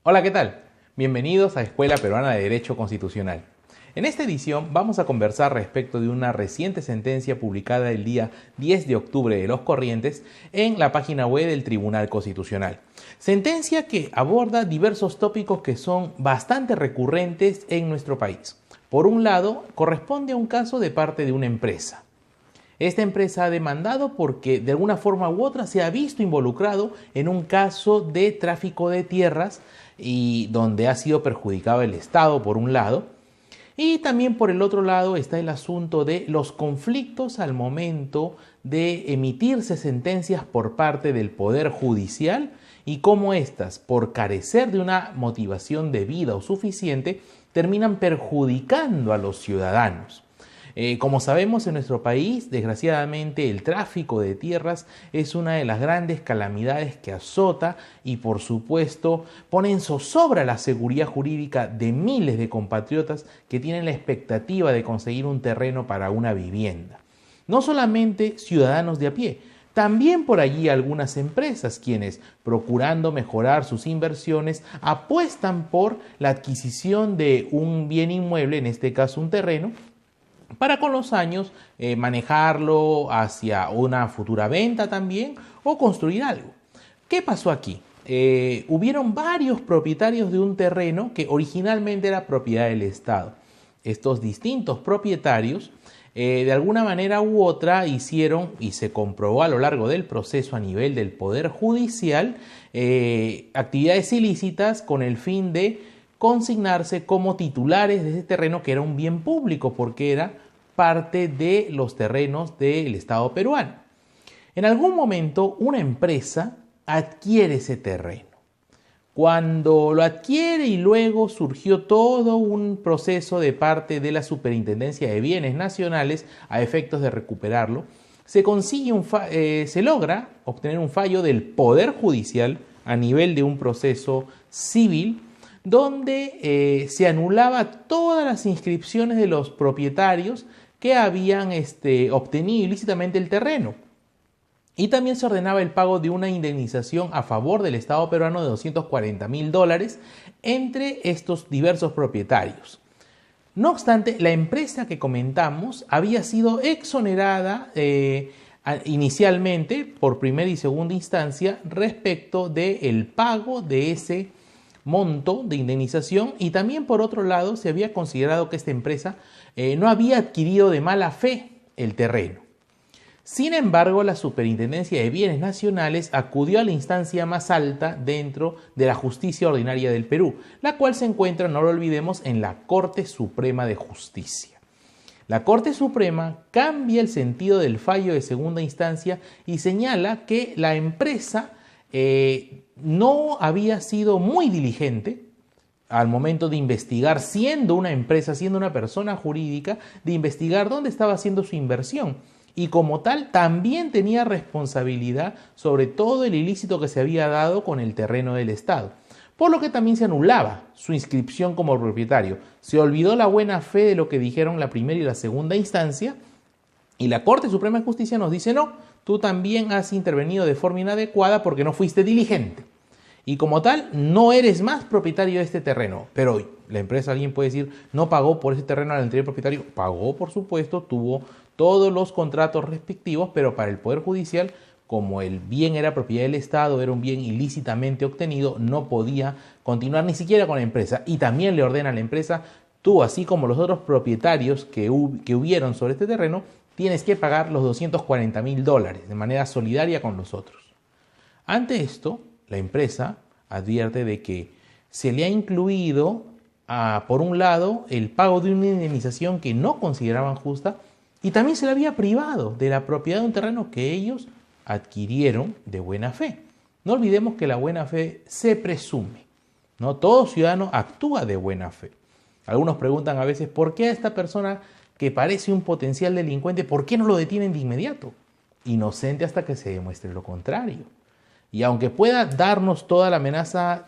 Hola, ¿qué tal? Bienvenidos a Escuela Peruana de Derecho Constitucional. En esta edición vamos a conversar respecto de una reciente sentencia publicada el día 10 de octubre de los corrientes en la página web del Tribunal Constitucional. Sentencia que aborda diversos tópicos que son bastante recurrentes en nuestro país. Por un lado, corresponde a un caso de parte de una empresa. Esta empresa ha demandado porque de alguna forma u otra se ha visto involucrado en un caso de tráfico de tierras y donde ha sido perjudicado el Estado por un lado, y también por el otro lado está el asunto de los conflictos al momento de emitirse sentencias por parte del Poder Judicial y cómo éstas, por carecer de una motivación debida o suficiente, terminan perjudicando a los ciudadanos. Como sabemos, en nuestro país, desgraciadamente, el tráfico de tierras es una de las grandes calamidades que azota y, por supuesto, pone en zozobra la seguridad jurídica de miles de compatriotas que tienen la expectativa de conseguir un terreno para una vivienda. No solamente ciudadanos de a pie, también por allí algunas empresas quienes, procurando mejorar sus inversiones, apuestan por la adquisición de un bien inmueble, en este caso un terreno, para con los años manejarlo hacia una futura venta también o construir algo. ¿Qué pasó aquí? Hubieron varios propietarios de un terreno que originalmente era propiedad del Estado. Estos distintos propietarios de alguna manera u otra hicieron, y se comprobó a lo largo del proceso a nivel del Poder Judicial, actividades ilícitas con el fin de consignarse como titulares de ese terreno que era un bien público porque era parte de los terrenos del Estado peruano. En algún momento una empresa adquiere ese terreno. Cuando lo adquiere y luego surgió todo un proceso de parte de la Superintendencia de Bienes Nacionales a efectos de recuperarlo, se logra obtener un fallo del Poder Judicial a nivel de un proceso civil donde se anulaba todas las inscripciones de los propietarios que habían obtenido ilícitamente el terreno. Y también se ordenaba el pago de una indemnización a favor del Estado peruano de $240.000 entre estos diversos propietarios. No obstante, la empresa que comentamos había sido exonerada inicialmente por primera y segunda instancia respecto del pago de ese monto de indemnización, y también por otro lado se había considerado que esta empresa no había adquirido de mala fe el terreno. Sin embargo, la Superintendencia de Bienes Nacionales acudió a la instancia más alta dentro de la justicia ordinaria del Perú, la cual se encuentra, no lo olvidemos, en la Corte Suprema de Justicia. La Corte Suprema cambia el sentido del fallo de segunda instancia y señala que la empresa no había sido muy diligente al momento de investigar, siendo una empresa, siendo una persona jurídica, de investigar dónde estaba haciendo su inversión. Y como tal, también tenía responsabilidad sobre todo el ilícito que se había dado con el terreno del Estado. Por lo que también se anulaba su inscripción como propietario. Se olvidó la buena fe de lo que dijeron la primera y la segunda instancia, y la Corte Suprema de Justicia nos dice: no, tú también has intervenido de forma inadecuada porque no fuiste diligente. Y como tal, no eres más propietario de este terreno. Pero hoy, la empresa, alguien puede decir, no pagó por ese terreno al anterior propietario. Pagó, por supuesto, tuvo todos los contratos respectivos, pero para el Poder Judicial, como el bien era propiedad del Estado, era un bien ilícitamente obtenido, no podía continuar ni siquiera con la empresa. Y también le ordena a la empresa: tú, así como los otros propietarios que hubieron sobre este terreno, tienes que pagar los $240.000 de manera solidaria con los otros. Ante esto, la empresa advierte de que se le ha incluido, por un lado, el pago de una indemnización que no consideraban justa y también se le había privado de la propiedad de un terreno que ellos adquirieron de buena fe. No olvidemos que la buena fe se presume, ¿no? Todo ciudadano actúa de buena fe. Algunos preguntan a veces, ¿por qué a esta persona que parece un potencial delincuente, por qué no lo detienen de inmediato? Inocente hasta que se demuestre lo contrario. Y aunque pueda darnos toda la amenaza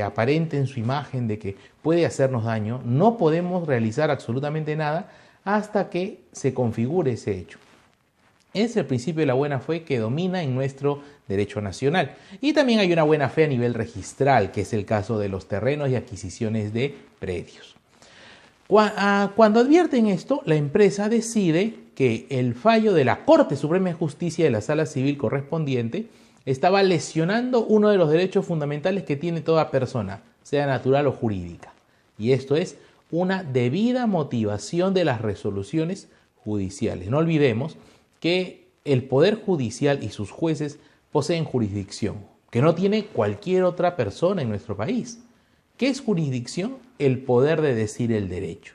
aparente en su imagen de que puede hacernos daño, no podemos realizar absolutamente nada hasta que se configure ese hecho. Es el principio de la buena fe que domina en nuestro derecho nacional. Y también hay una buena fe a nivel registral, que es el caso de los terrenos y adquisiciones de predios. Cuando advierten esto, la empresa decide que el fallo de la Corte Suprema de Justicia de la Sala Civil correspondiente estaba lesionando uno de los derechos fundamentales que tiene toda persona, sea natural o jurídica. Y esto es una debida motivación de las resoluciones judiciales. No olvidemos que el Poder Judicial y sus jueces poseen jurisdicción, que no tiene cualquier otra persona en nuestro país. ¿Qué es jurisdicción? El poder de decir el derecho.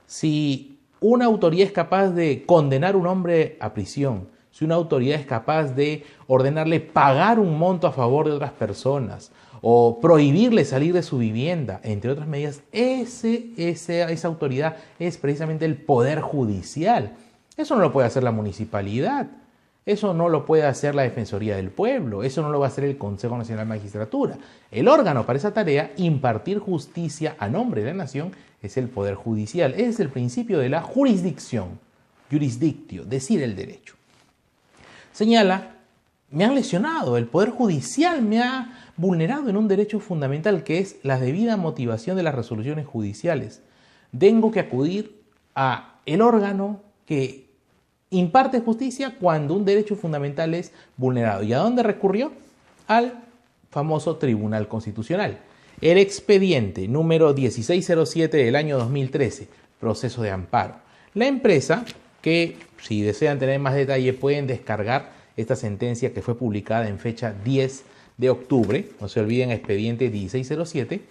Si una autoridad es capaz de condenar a un hombre a prisión, si una autoridad es capaz de ordenarle pagar un monto a favor de otras personas o prohibirle salir de su vivienda, entre otras medidas, esa autoridad es precisamente el Poder Judicial. Eso no lo puede hacer la municipalidad, eso no lo puede hacer la Defensoría del Pueblo, eso no lo va a hacer el Consejo Nacional de Magistratura. El órgano para esa tarea, impartir justicia a nombre de la nación, es el Poder Judicial. Es el principio de la jurisdicción, jurisdictio, decir el derecho. Señala, me han lesionado, el Poder Judicial me ha vulnerado en un derecho fundamental que es la debida motivación de las resoluciones judiciales. Tengo que acudir a el órgano que imparte justicia cuando un derecho fundamental es vulnerado. ¿Y a dónde recurrió? Al famoso Tribunal Constitucional. El expediente número 1607 del año 2013, proceso de amparo. La empresa, que si desean tener más detalle pueden descargar esta sentencia que fue publicada en fecha 10 de octubre, no se olviden, expediente 1607,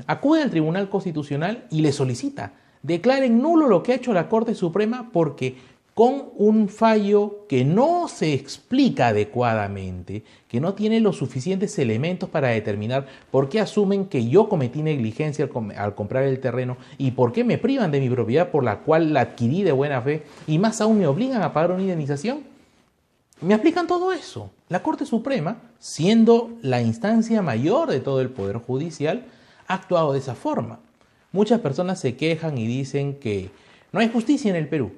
acude al Tribunal Constitucional y le solicita declaren nulo lo que ha hecho la Corte Suprema porque con un fallo que no se explica adecuadamente, que no tiene los suficientes elementos para determinar por qué asumen que yo cometí negligencia al comprar el terreno y por qué me privan de mi propiedad por la cual la adquirí de buena fe y más aún me obligan a pagar una indemnización. Me aplican todo eso. La Corte Suprema, siendo la instancia mayor de todo el Poder Judicial, ha actuado de esa forma. Muchas personas se quejan y dicen que no hay justicia en el Perú.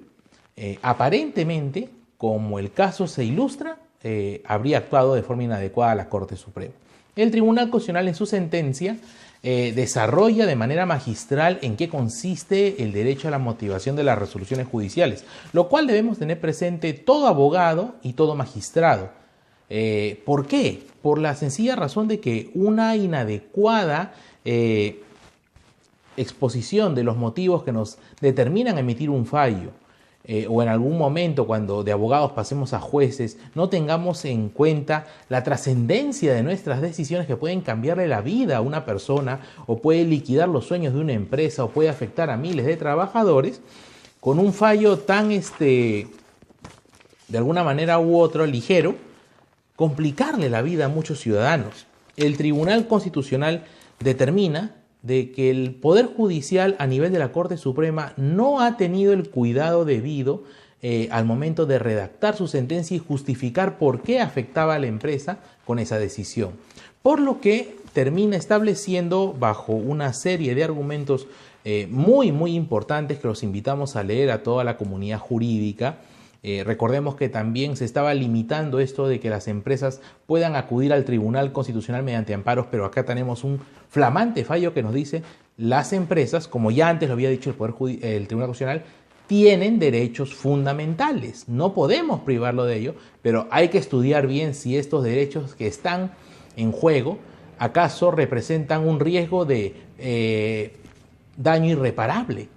Aparentemente, como el caso se ilustra, habría actuado de forma inadecuada la Corte Suprema. El Tribunal Constitucional en su sentencia desarrolla de manera magistral en qué consiste el derecho a la motivación de las resoluciones judiciales, lo cual debemos tener presente todo abogado y todo magistrado. ¿Por qué? Por la sencilla razón de que una inadecuada exposición de los motivos que nos determinan emitir un fallo, o en algún momento cuando de abogados pasemos a jueces, no tengamos en cuenta la trascendencia de nuestras decisiones que pueden cambiarle la vida a una persona o puede liquidar los sueños de una empresa o puede afectar a miles de trabajadores, con un fallo tan, de alguna manera u otra, ligero, complicarle la vida a muchos ciudadanos. El Tribunal Constitucional determina de que el Poder Judicial a nivel de la Corte Suprema no ha tenido el cuidado debido al momento de redactar su sentencia y justificar por qué afectaba a la empresa con esa decisión. Por lo que termina estableciendo bajo una serie de argumentos muy importantes que los invitamos a leer a toda la comunidad jurídica. Recordemos que también se estaba limitando esto de que las empresas puedan acudir al Tribunal Constitucional mediante amparos, pero acá tenemos un flamante fallo que nos dice las empresas, como ya antes lo había dicho el Tribunal Constitucional, tienen derechos fundamentales. No podemos privarlo de ello, pero hay que estudiar bien si estos derechos que están en juego acaso representan un riesgo de daño irreparable.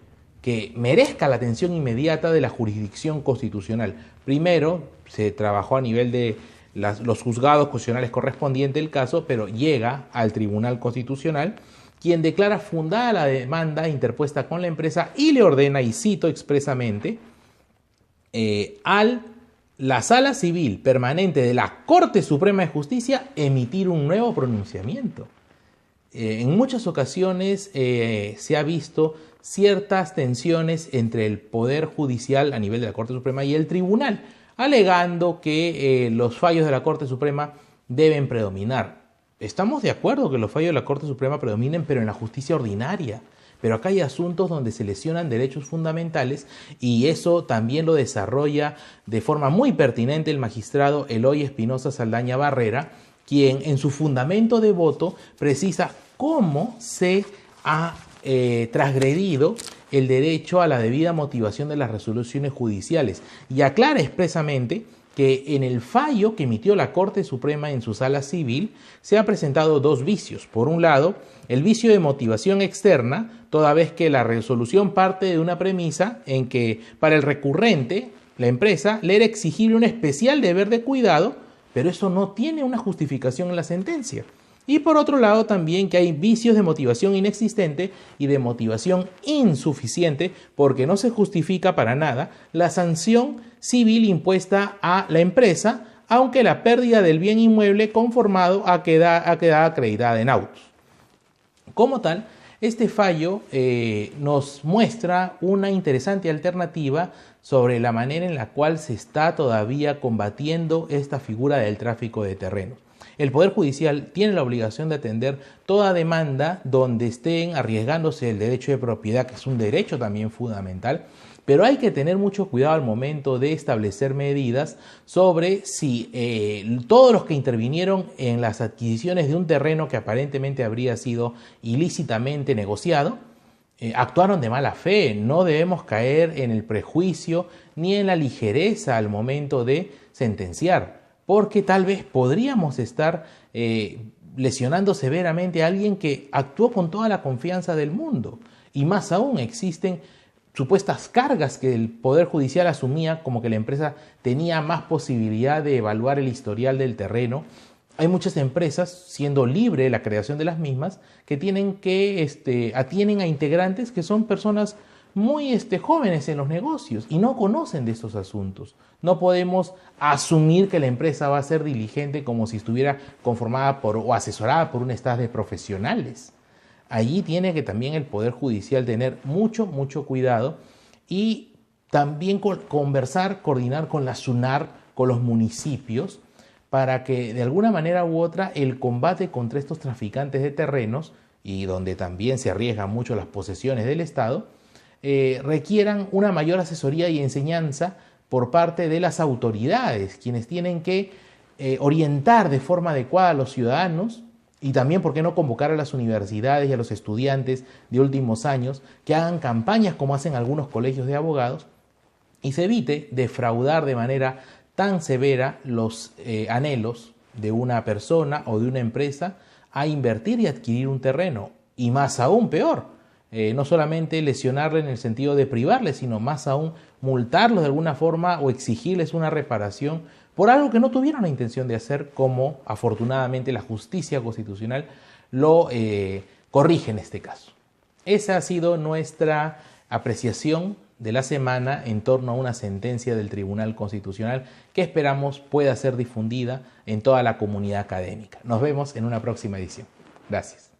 que merezca la atención inmediata de la jurisdicción constitucional. Primero, se trabajó a nivel de los juzgados constitucionales correspondientes del caso, pero llega al Tribunal Constitucional, quien declara fundada la demanda interpuesta con la empresa y le ordena, y cito expresamente, la Sala Civil Permanente de la Corte Suprema de Justicia emitir un nuevo pronunciamiento. En muchas ocasiones se ha visto ciertas tensiones entre el Poder Judicial a nivel de la Corte Suprema y el Tribunal, alegando que los fallos de la Corte Suprema deben predominar. Estamos de acuerdo que los fallos de la Corte Suprema predominen, pero en la justicia ordinaria. Pero acá hay asuntos donde se lesionan derechos fundamentales y eso también lo desarrolla de forma muy pertinente el magistrado Eloy Espinosa Saldaña Barrera, quien en su fundamento de voto precisa cómo se ha transgredido el derecho a la debida motivación de las resoluciones judiciales y aclara expresamente que en el fallo que emitió la Corte Suprema en su sala civil se han presentado dos vicios. Por un lado, el vicio de motivación externa, toda vez que la resolución parte de una premisa en que para el recurrente, la empresa, le era exigible un especial deber de cuidado, pero eso no tiene una justificación en la sentencia. Y por otro lado también que hay vicios de motivación inexistente y de motivación insuficiente porque no se justifica para nada la sanción civil impuesta a la empresa, aunque la pérdida del bien inmueble conformado ha quedado acreditada en autos. Como tal, este fallo nos muestra una interesante alternativa sobre la manera en la cual se está todavía combatiendo esta figura del tráfico de terrenos. El Poder Judicial tiene la obligación de atender toda demanda donde estén arriesgándose el derecho de propiedad, que es un derecho también fundamental, pero hay que tener mucho cuidado al momento de establecer medidas sobre si todos los que intervinieron en las adquisiciones de un terreno que aparentemente habría sido ilícitamente negociado, actuaron de mala fe. No debemos caer en el prejuicio ni en la ligereza al momento de sentenciar, porque tal vez podríamos estar lesionando severamente a alguien que actuó con toda la confianza del mundo. Y más aún, existen supuestas cargas que el Poder Judicial asumía, como que la empresa tenía más posibilidad de evaluar el historial del terreno. Hay muchas empresas, siendo libre la creación de las mismas, que atienden a integrantes que son personas muy jóvenes en los negocios y no conocen de estos asuntos. No podemos asumir que la empresa va a ser diligente como si estuviera conformada o asesorada por un staff de profesionales. Allí tiene que también el Poder Judicial tener mucho cuidado y también conversar, coordinar con la SUNAR, con los municipios, para que de alguna manera u otra el combate contra estos traficantes de terrenos, y donde también se arriesgan mucho las posesiones del Estado, requieran una mayor asesoría y enseñanza por parte de las autoridades, quienes tienen que orientar de forma adecuada a los ciudadanos y también, ¿por qué no convocar a las universidades y a los estudiantes de últimos años que hagan campañas como hacen algunos colegios de abogados y se evite defraudar de manera tan severa los anhelos de una persona o de una empresa a invertir y adquirir un terreno? Y más aún peor, no solamente lesionarle en el sentido de privarle, sino más aún multarlos de alguna forma o exigirles una reparación por algo que no tuvieron la intención de hacer, como afortunadamente la justicia constitucional lo corrige en este caso. Esa ha sido nuestra apreciación de la semana en torno a una sentencia del Tribunal Constitucional que esperamos pueda ser difundida en toda la comunidad académica. Nos vemos en una próxima edición. Gracias.